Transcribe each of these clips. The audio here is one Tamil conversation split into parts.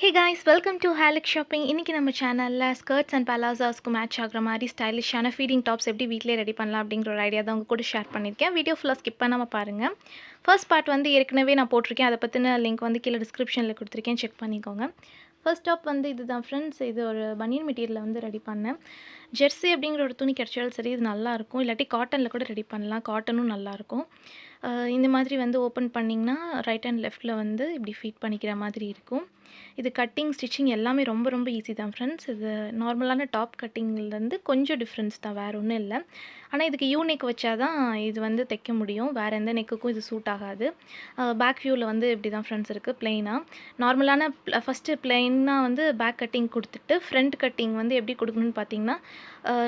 Hey guys, welcome to Halleck Shopping. இன்னைக்கு நம்ம சேனல்ல ஸ்கர்ட்ஸ் அண்ட் பலாசாஸ்க்கு மேட்ச் ஆகுற மாதிரி ஸ்டைலிஷான ஃபீடிங் டாப்ஸ் எப்படி வீட்டிலே ரெடி பண்ணலாம் அப்படிங்கிற ஒரு ஐடியா தான் உங்க கூட ஷேர் பண்ணியிருக்கேன். வீடியோ ஃபுல்லாக ஸ்கிப் பண்ணாமல் பாருங்கள். ஃபர்ஸ்ட் பார்ட் வந்து ஏற்கனவே நான் போட்டிருக்கேன். அதை பற்றின லிங்க் வந்து கீழே டிஸ்கிரிப்ஷனில் கொடுத்துருக்கேன், செக் பண்ணிக்கோங்க. ஃபர்ஸ்ட் டாப் வந்து இதுதான் ஃப்ரெண்ட்ஸ். இது ஒரு பனியன் மெட்டீரியலில் வந்து ரெடி பண்ணேன். ஜெர்சி அப்படிங்கிற ஒரு துணி கிடைச்சாலும் சரி, இது நல்லாயிருக்கும். இல்லாட்டி காட்டனில் கூட ரெடி பண்ணலாம், காட்டனும் நல்லாயிருக்கும். இந்த மாதிரி வந்து ஓப்பன் பண்ணிங்கன்னா ரைட் அண்ட் லெஃப்ட்டில் வந்து இப்படி ஃபீட் பண்ணிக்கிற மாதிரி இருக்கும். இது கட்டிங் ஸ்டிச்சிங் எல்லாமே ரொம்ப ரொம்ப ஈஸி தான் ஃப்ரெண்ட்ஸ். இது நார்மலான டாப் கட்டிங்லேருந்து கொஞ்சம் டிஃப்ரென்ஸ் தான், வேறு ஒன்றும் இல்லை. ஆனால் இதுக்கு யூ நெக் வச்சா தான் இது வந்து தைக்க முடியும், வேறு எந்த நெக்குக்கும் இது சூட் ஆகாது. பேக் வியூவில் வந்து இப்படி தான் ஃப்ரெண்ட்ஸ் இருக்குது, ப்ளெயினாக. நார்மலான ஃபஸ்ட்டு ப்ளெயினாக வந்து பேக் கட்டிங் கொடுத்துட்டு ஃப்ரண்ட் கட்டிங் வந்து எப்படி கொடுக்கணும்னு பார்த்தீங்கன்னா,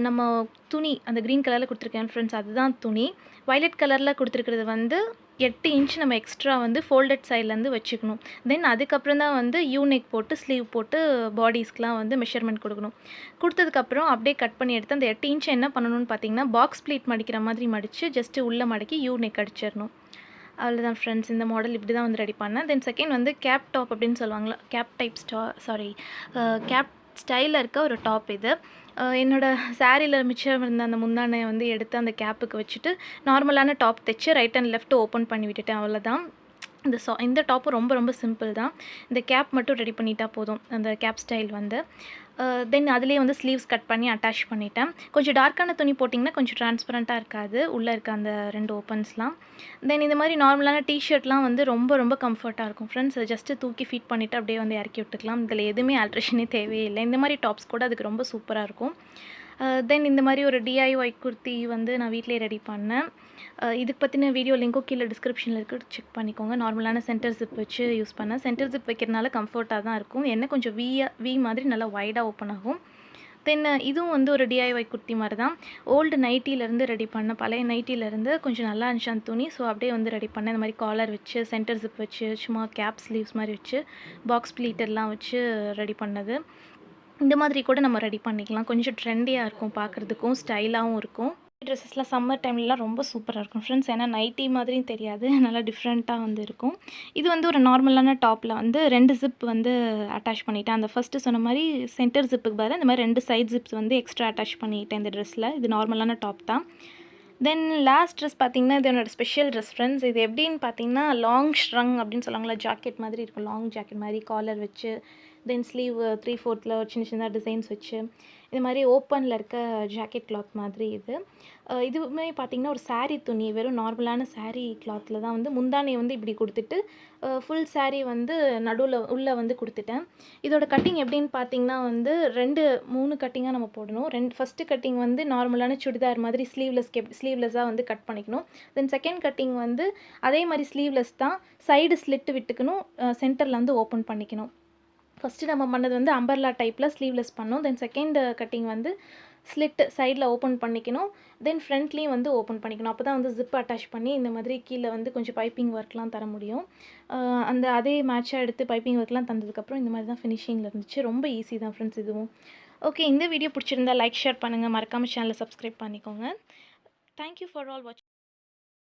நம்ம துணி அந்த க்ரீன் கலரில் கொடுத்துருக்கேன் ஃப்ரெண்ட்ஸ், அதுதான் துணி. வயலட் கலரில் கொடுத்துருக்கிறது வந்து 8 இன்ச் நம்ம எக்ஸ்ட்ரா வந்து ஃபோல்டட் சைட்லேருந்து வச்சுக்கணும். தென் அதுக்கப்புறம் தான் வந்து யூனெக் போட்டு ஸ்லீவ் போட்டு பாடிஸ்க்கெலாம் வந்து மெஷர்மெண்ட் கொடுக்கணும். கொடுத்ததுக்கப்புறம் அப்படியே கட் பண்ணி எடுத்து அந்த 8 இன்ச்சை என்ன பண்ணணும்னு பார்த்தீங்கன்னா, பாக்ஸ் ப்ளீட் மடிக்கிற மாதிரி மடித்து ஜஸ்ட்டு உள்ளே மடக்கி யூனெக் அடிச்சிடணும். அவ்வளோதான் ஃப்ரெண்ட்ஸ். இந்த மாடல் இப்படி தான் வந்து ரெடி பண்ணேன். தென் செகண்ட் வந்து கேப் டாப் அப்படின்னு சொல்லுவாங்களா, கேப் டைப் கேப் ஸ்டைலில் இருக்க ஒரு டாப் இது. என்னோடய சாரியில் மிச்சம் இருந்த அந்த முந்தானை வந்து எடுத்து அந்த கேப்புக்கு வச்சுட்டு நார்மலான டாப் தைச்சு ரைட் அண்ட் லெஃப்ட் ஓப்பன் பண்ணி விட்டுட்டேன், அவ்வளோதான். இந்த டாப்பும் ரொம்ப ரொம்ப சிம்பிள் தான். இந்த கேப் மட்டும் ரெடி பண்ணிட்டா போதும், அந்த கேப் ஸ்டைல் வந்து. தென் அதுலேயே வந்து ஸ்லீவ்ஸ் கட் பண்ணி அட்டாச் பண்ணிட்டேன். கொஞ்சம் டார்க்கான துணி போட்டிங்கன்னா கொஞ்சம் ட்ரான்ஸ்பரண்ட்டாக இருக்காது உள்ளே இருக்க அந்த 2 ஓப்பன்ஸ்லாம். தென் இந்த மாதிரி நார்மலான டிஷர்ட்லாம் வந்து ரொம்ப ரொம்ப கம்ஃபர்ட்டாக இருக்கும் ஃப்ரெண்ட்ஸ். அதை ஜஸ்ட்டு தூக்கி ஃபீட் பண்ணிவிட்டு அப்படியே வந்து இறக்கி விட்டுக்கலாம். இதில் எதுவுமே ஆல்ட்ரேஷனே தேவையில்லை. இந்த மாதிரி டாப்ஸ் கூட அதுக்கு ரொம்ப சூப்பராக இருக்கும். தென் இந்த மாதிரி ஒரு டிஐஒய் குர்த்தி வந்து நான் வீட்டிலே ரெடி பண்ணேன். இதுக்கு பற்றின வீடியோ லிங்க்கும் கீழே டிஸ்கிரிப்ஷனில் இருக்குது, செக் பண்ணிக்கோங்க. நார்மலான சென்டர் ஜிப் வச்சு யூஸ் பண்ணேன். சென்டர் ஜிப் வைக்கிறதுனால கம்ஃபர்ட்டாக தான் இருக்கும். என்ன கொஞ்சம் வி மாதிரி நல்லா வைடாக ஓப்பன் ஆகும். தென் இதுவும் வந்து ஒரு டிஐஒய் குர்த்தி மாதிரி தான். ஓல்டு நைட்டிலேருந்து ரெடி பண்ணேன், பழைய நைட்டிலேருந்து கொஞ்சம் நல்லா இருந்துச்சு அந்த துணி. ஸோ அப்படியே வந்து ரெடி பண்ணேன். இந்த மாதிரி காலர் வச்சு சென்டர் ஜிப் வச்சு சும்மா கேப் ஸ்லீவ்ஸ் மாதிரி வச்சு பாக்ஸ் ப்ளீட்டெல்லாம் வச்சு ரெடி பண்ணது. இந்த மாதிரி கூட நம்ம ரெடி பண்ணிக்கலாம். கொஞ்சம் ட்ரெண்டியாக இருக்கும், பார்க்குறதுக்கும் ஸ்டைலாகவும் இருக்கும். ட்ரெஸ்ஸஸ்லாம் சம்மர் டைம்லலாம் ரொம்ப சூப்பராக இருக்கும் ஃப்ரெண்ட்ஸ். ஏன்னா நைட்டி மாதிரியும் தெரியாது, நல்லா டிஃப்ரெண்ட்டாக வந்து இருக்கும். இது வந்து ஒரு நார்மலான டாப்பில் வந்து 2 ஜிப் வந்து அட்டாச் பண்ணிவிட்டேன். அந்த ஃபஸ்ட்டு சொன்ன மாதிரி சென்டர் ஜிப்புக்கு பதிலாக இந்த மாதிரி 2 சைட் ஜிப்ஸ் வந்து எக்ஸ்ட்ரா அட்டாச் பண்ணிவிட்டேன் இந்த ட்ரெஸ்ஸில். இது நார்மலான டாப் தான். தென் லாஸ்ட் ட்ரெஸ் பார்த்திங்கன்னா, இது என்னோடய ஸ்பெஷல் ட்ரெஸ் ஃப்ரெண்ட்ஸ். இது எப்படின்னு பார்த்தீங்கன்னா, லாங் ஷ்ரங் அப்படின்னு சொல்லுவாங்களா, ஜாக்கெட் மாதிரி இருக்கும். லாங் ஜாக்கெட் மாதிரி காலர் வச்சு தென் ஸ்லீவ் 3/4 சின்ன சின்னதாக டிசைன்ஸ் வச்சு இது மாதிரி ஓப்பனில் இருக்க ஜாக்கெட் கிளாத் மாதிரி இது. இதுவுமே பார்த்திங்கன்னா ஒரு சாரீ துணி, வெறும் நார்மலான சாரீ கிளாத்தில் தான் வந்து முந்தானையை வந்து இப்படி கொடுத்துட்டு ஃபுல் சாரீ வந்து நடுவில் உள்ளே வந்து கொடுத்துட்டேன். இதோட கட்டிங் எப்படின்னு பார்த்திங்கன்னா வந்து 3 கட்டிங்காக நம்ம போடணும். ஃபஸ்ட்டு கட்டிங் வந்து நார்மலான சுடிதார் மாதிரி ஸ்லீவ்லெஸ்ஸாக வந்து கட் பண்ணிக்கணும். தென் செகண்ட் கட்டிங் வந்து அதே மாதிரி ஸ்லீவ்லெஸ் தான், சைடு ஸ்லிட்டு விட்டுக்கணும், சென்டரில் வந்து ஓப்பன் பண்ணிக்கணும். ஃபஸ்ட்டு நம்ம பண்ணது வந்து அம்பர்லா டைப்பில் ஸ்லீவ்லெஸ் பண்ணோம். தென் செகண்ட் கட்டிங் வந்து ஸ்லிட் சைடில் ஓப்பன் பண்ணிக்கணும். தென் ஃப்ரண்ட்லேயும் வந்து ஓப்பன் பண்ணிக்கணும். அப்போ தான் வந்து ஜிப் அட்டாச் பண்ணி இந்த மாதிரி கீழே வந்து கொஞ்சம் பைப்பிங் ஒர்க்லாம் தர முடியும். அதே மேட்சாக எடுத்து பைப்பிங் ஒர்க்லாம் தந்ததுக்கப்புறம் இந்த மாதிரி தான் ஃபினிஷிங்கில் இருந்துச்சு. ரொம்ப ஈஸி தான் ஃப்ரெண்ட்ஸ் இதுவும். ஓகே, இந்த வீடியோ பிடிச்சிருந்தா லைக் ஷேர் பண்ணுங்கள், மறக்காமல் சேனலை சப்ஸ்கிரைப் பண்ணிக்கோங்க. தேங்க்யூ ஃபார் ஆல் வாட்சிங்.